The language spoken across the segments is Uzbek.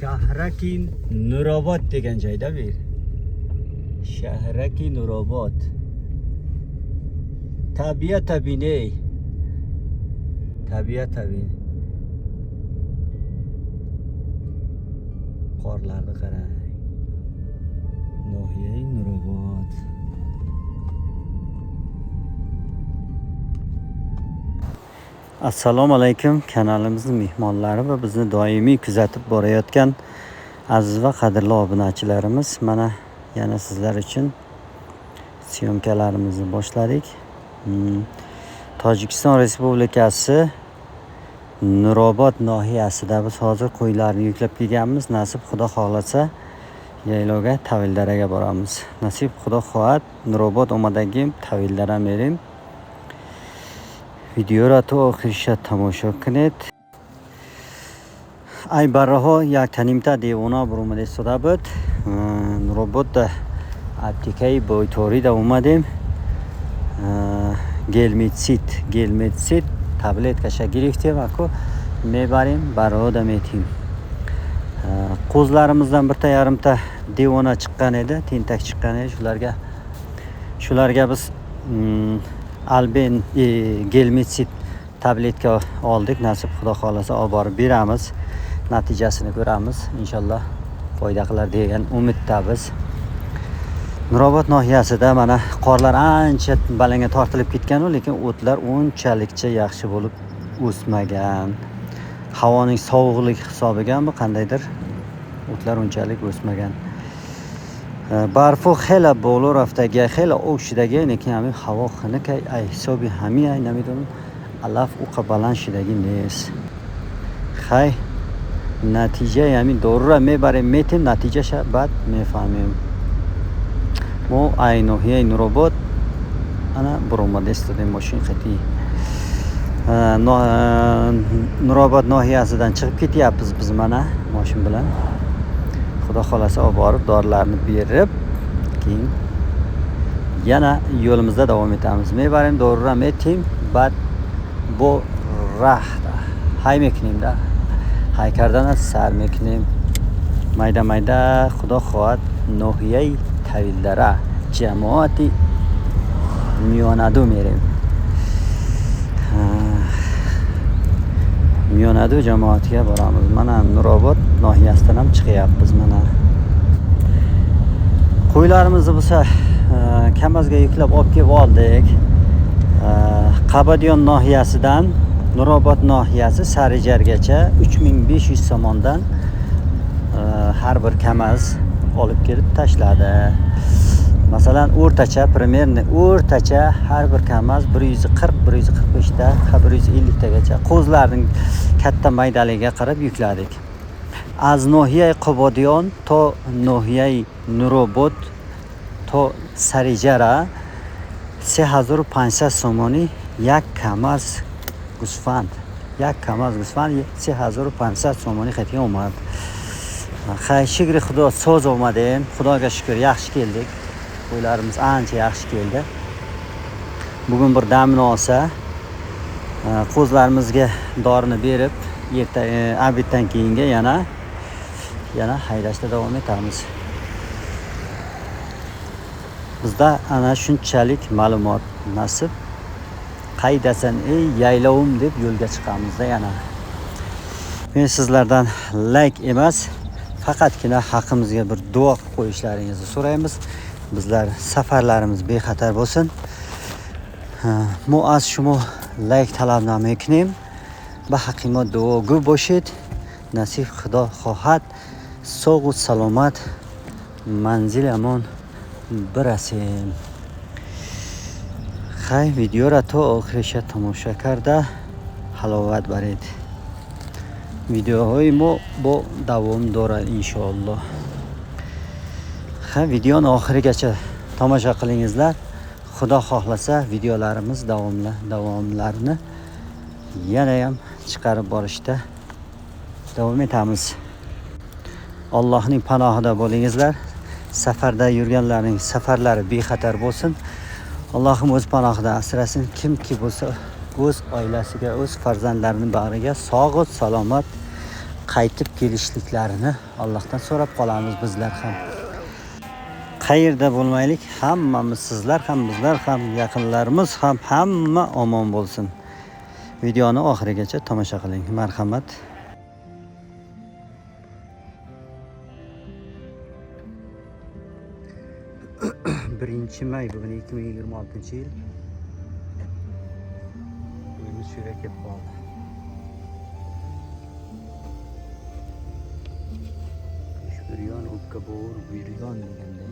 Shahraki Nurobod degan joyda bu yer. Shahraki Nurobod. Tabiat tabiney. Tabiat tabin. Qorlarni qarang. Nohiya Nurobod. Assalomu alaykum, kanalimizning mehmonlari va bizni doimiy kuzatib borayotgan aziz va qadrli obunachilarimiz, mana yana sizlar uchun syomkalarimizni boshladik. Tojikiston Respublikasi Nurobod nohiyasida biz hozir qo'ylarni yuklab kelganmiz. Nasib Xudo xohlasa yaylovga Tavildaraga boramiz. Nasib Xudo xohlad Nurobod omadagi Tavildara merim. ویدیو را تا آخرش تماشا کنید. ای برها یک تنیمتا دیوانا برومده سودا بود. نورابود دا اپتیکای بایتاری دا اومدیم. گلمیتسیت تبلیت کشا گرفتیم و میبریم برها دا میتیم. qo'zlarimizdan bir ta yarimta devona chiqqan edi, tentak chiqqan edi. Shularga biz Alben gelmitsit tabletka oldik. Nasib Xudo xolasa olib borib beramiz. Natijasini ko'ramiz. Inshaalloh foyda qilar degan umidda biz. Nurobod nohiyasida mana qorlar ancha balanga tortilib ketgan, lekin o'tlar unchalikcha yaxshi bo'lib o'smagan. Havoning sovuqlik hisobiga bu qandaydir o'tlar unchalik o'smagan. برفو خیلی بالا رفتگی، خیلی اوشیدگی، اینکه همین هوا خنکه ای حسابی همین ای نمیدونم علف او قبلان شدگی نیست. خیلی نتیجه همین دورو را میبریم میتیم، نتیجه شد بعد میفهمیم. ما ای نوحیه نوراباد انا برومده استادیم ماشین خیلی نوراباد nohiyasidan chiqib ketyapmiz biz mana mashina bilan. Xudo xolasa olib borib dorilarni berib, keyin yana yo'limizda davom etamiz. Mevarim doriram etim, bad bu rahda. Hay meknimda. Hay kardan sar meknim. Mayda Xudo xohlad nohiyai Tavildara jamoati Miyonadu merim. Miyonadu jamoatiga boramiz. Mana Nurobod nohiyasidan ham chiqyapmiz mana. Qo'ylarimizni bo'lsa Kamazga yuklab olib kelib oldik. Qabadiyon nohiyasidan Nurobod nohiyasi Sarijargacha 3500 somondan har bir Kamaz olib kelib tashladi. Masalan, o'rtacha har bir Kamaz 140-145 ta, 150 tagacha qo'zlarning katta maydaligiga qarab yukladik. Az nohiyai Qabadiyon to nohiyai Nurobod to Sarijara 3500 somoni یک Kamaz گوسفند. یک Kamaz گوسفند 3500 somoni xatiga اومد. Xay shukr Xudo so'z omadin. Xudoga shukr yaxshi keldik. Qo'ylarimiz ancha yaxshi keldi. Bugun bir damni olsa, qo'zlarimizga dorini berib, erta obeddan keyinga yana haydashda davom etamiz. Bizda ana shunchalik ma'lumot nasib. Qaydasan ey yaylovim deb yo'lga chiqamizda yana. Men sizlardan like emas, faqatgina haqimizga bir duo qilib qo'yishlaringizni so'raymiz. Bizlar safarlarimiz bexatar bo'lsin. Mo az shuma like talab namikinim. Ba haqima duogu boshid. Nasib Xudo xohlad sog' و salomat manzilamon birasim. Xay video ra to oxirish tomosha karda halovat barid. Videohoy mo bo davom dorad inshaalloh. Videoni oxirigacha tomosha qilingizlar. Xudo xohlasa videolarimiz davomlarini yana ham chiqarib borishda davom etamiz. Allohning panohida bo'lingizlar. Safarda yurganlarning safarlari bexatar bo'lsin. Allohim o'z panohida asrasin. Kimki bo'lsa o'z oilasiga, o'z farzandlarining bag'riga sog' salomat qaytib kelishliklarini Allohdan so'rab qolamiz bizlar ham. Qayerda bo'lmaylik, hammamiz sizlar ham, bizlar ham, yaqinlarimiz ham hamma omon bo'lsin. Videoni oxirigacha tomosha qiling. Marhamat. 1 may bugun 2026-yil. Uyimiz shu yerga kelib qoldi. Shukriyon o'pka bo'g'ir buyurgan deganday.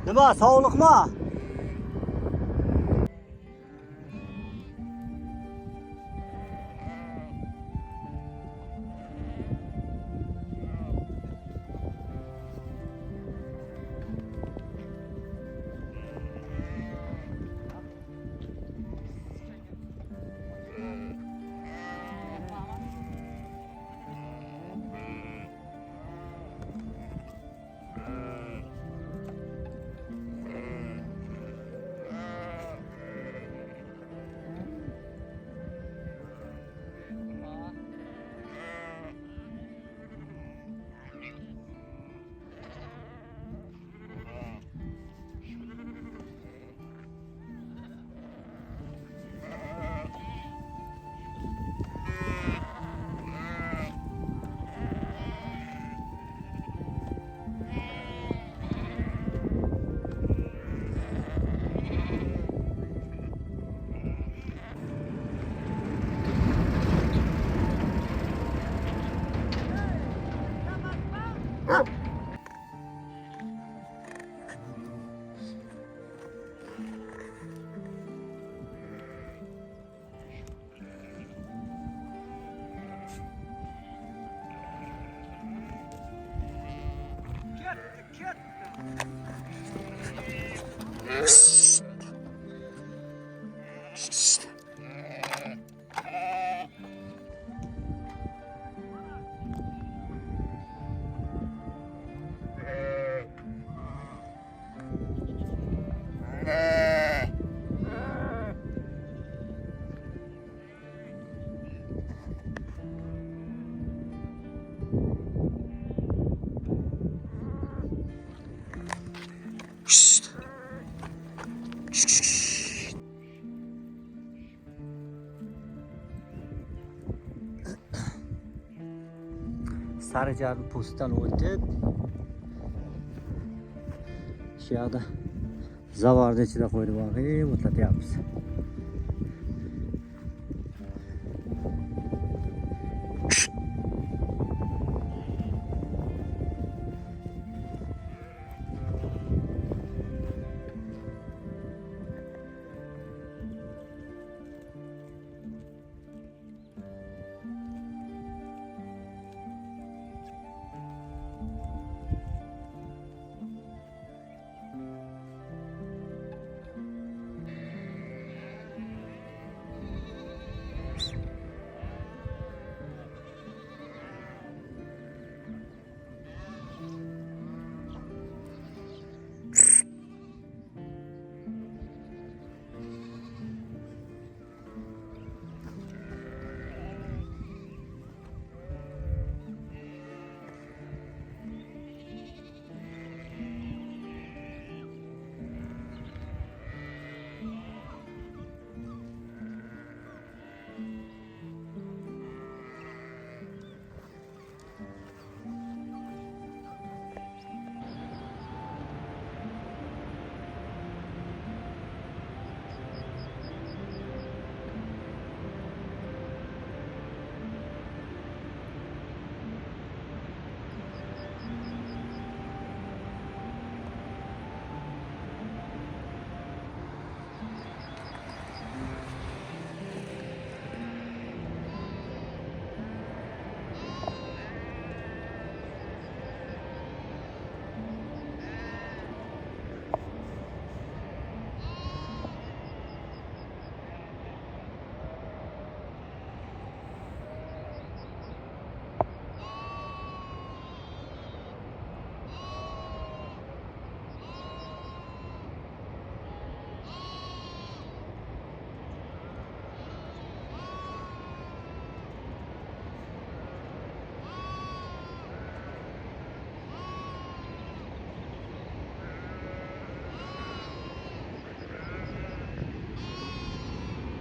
Nima, sog'liqmi? Sarıcarın postidan o'tib, shu yoqda zavorni ichida qo'yib o'tlatyapmiz.